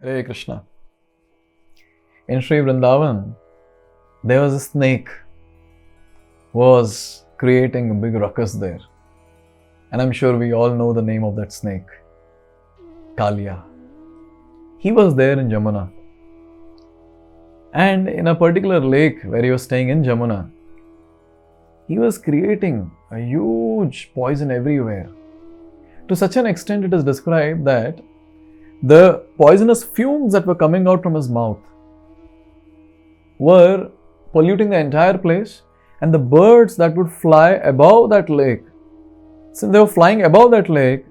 Hare Kṛṣṇa. In Shri Vrindavan, there was a snake who was creating a big ruckus there. And I'm sure we all know the name of that snake, Kalia. He was there in Yamuna. And in a particular lake where he was staying in Yamuna, he was creating a huge poison everywhere. To such an extent, it is described that the poisonous fumes that were coming out from his mouth were polluting the entire place, and the birds that would fly above that lake, since they were flying above that lake,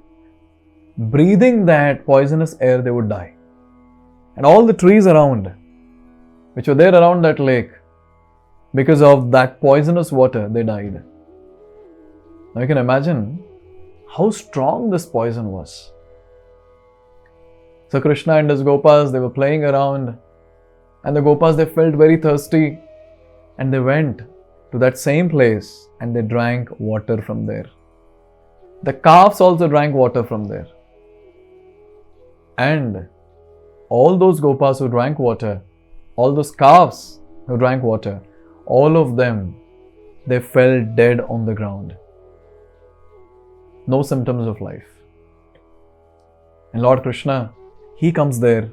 breathing that poisonous air, they would die. And all the trees around, which were there around that lake, because of that poisonous water, they died. Now you can imagine how strong this poison was. So Kṛṣṇa and his Gopas, they were playing around, and the Gopas, they felt very thirsty, and they went to that same place and they drank water from there. The calves also drank water from there. And all those Gopas who drank water, all those calves who drank water, all of them, they fell dead on the ground. No symptoms of life. And Lord Krishna, he comes there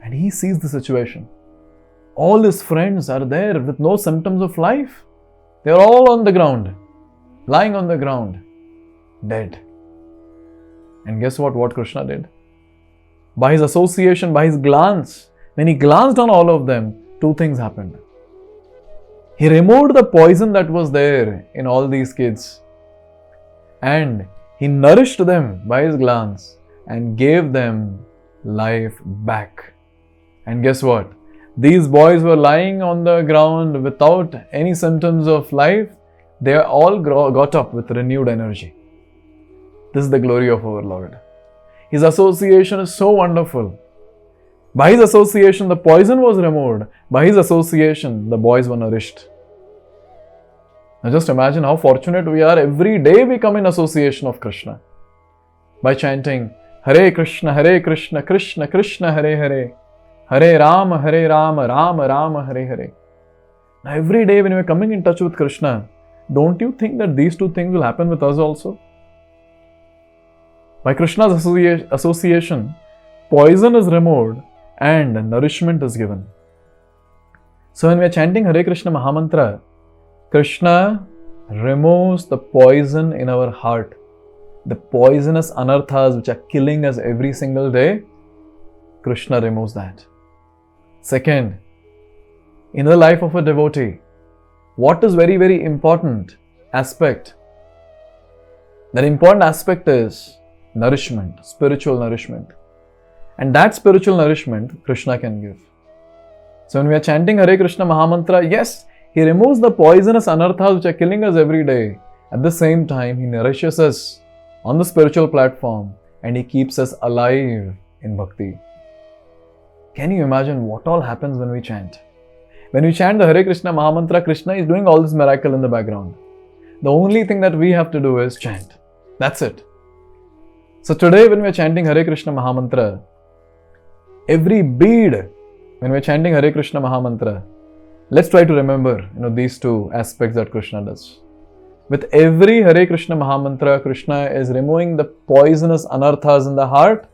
and he sees the situation. All his friends are there with no symptoms of life. They are all on the ground, lying on the ground, dead. And guess what Krishna did? By his association, by his glance, when he glanced on all of them, two things happened. He removed the poison that was there in all these kids, and he nourished them by his glance and gave them life back. And guess what? These boys were lying on the ground without any symptoms of life. They all got up with renewed energy. This is the glory of our Lord. His association is so wonderful. By his association, the poison was removed. By his association, the boys were nourished. Now just imagine how fortunate we are. Every day we come in association of Krishna by chanting Hare Kṛṣṇa, Hare Kṛṣṇa, Krishna Krishna, Hare Hare, Hare Rama, Rama Rama, Hare Hare. Now every day when we are coming in touch with Krishna, don't you think that these two things will happen with us also? By Krishna's association, poison is removed and nourishment is given. So when we are chanting Hare Kṛṣṇa Mahamantra, Krishna removes the poison in our heart, the poisonous anarthas which are killing us every single day. Krishna removes that. Second, in the life of a devotee, what is very, very important aspect? That important aspect is nourishment, spiritual nourishment. And that spiritual nourishment, Krishna can give. So when we are chanting Hare Kṛṣṇa Mahamantra, yes, he removes the poisonous anarthas which are killing us every day. At the same time, he nourishes us on the spiritual platform and he keeps us alive in Bhakti. Can you imagine what all happens when we chant? When we chant the Hare Kṛṣṇa Mahamantra, Krishna is doing all this miracle in the background. The only thing that we have to do is chant. That's it. So today when we are chanting Hare Kṛṣṇa Mahamantra, every bead, when we are chanting Hare Kṛṣṇa Mahamantra, let's try to remember, these two aspects that Krishna does. With every Hare Kṛṣṇa Mahamantra, Krishna is removing the poisonous anarthas in the heart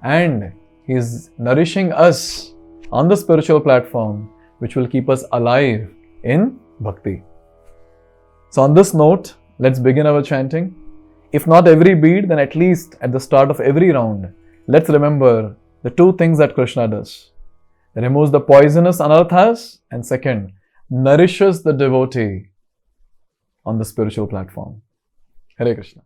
and he is nourishing us on the spiritual platform, which will keep us alive in Bhakti. So on this note, let's begin our chanting. If not every bead, then at least at the start of every round, let's remember the two things that Krishna does. He removes the poisonous anarthas, and second, nourishes the devotee on the spiritual platform. Hare Kṛṣṇa.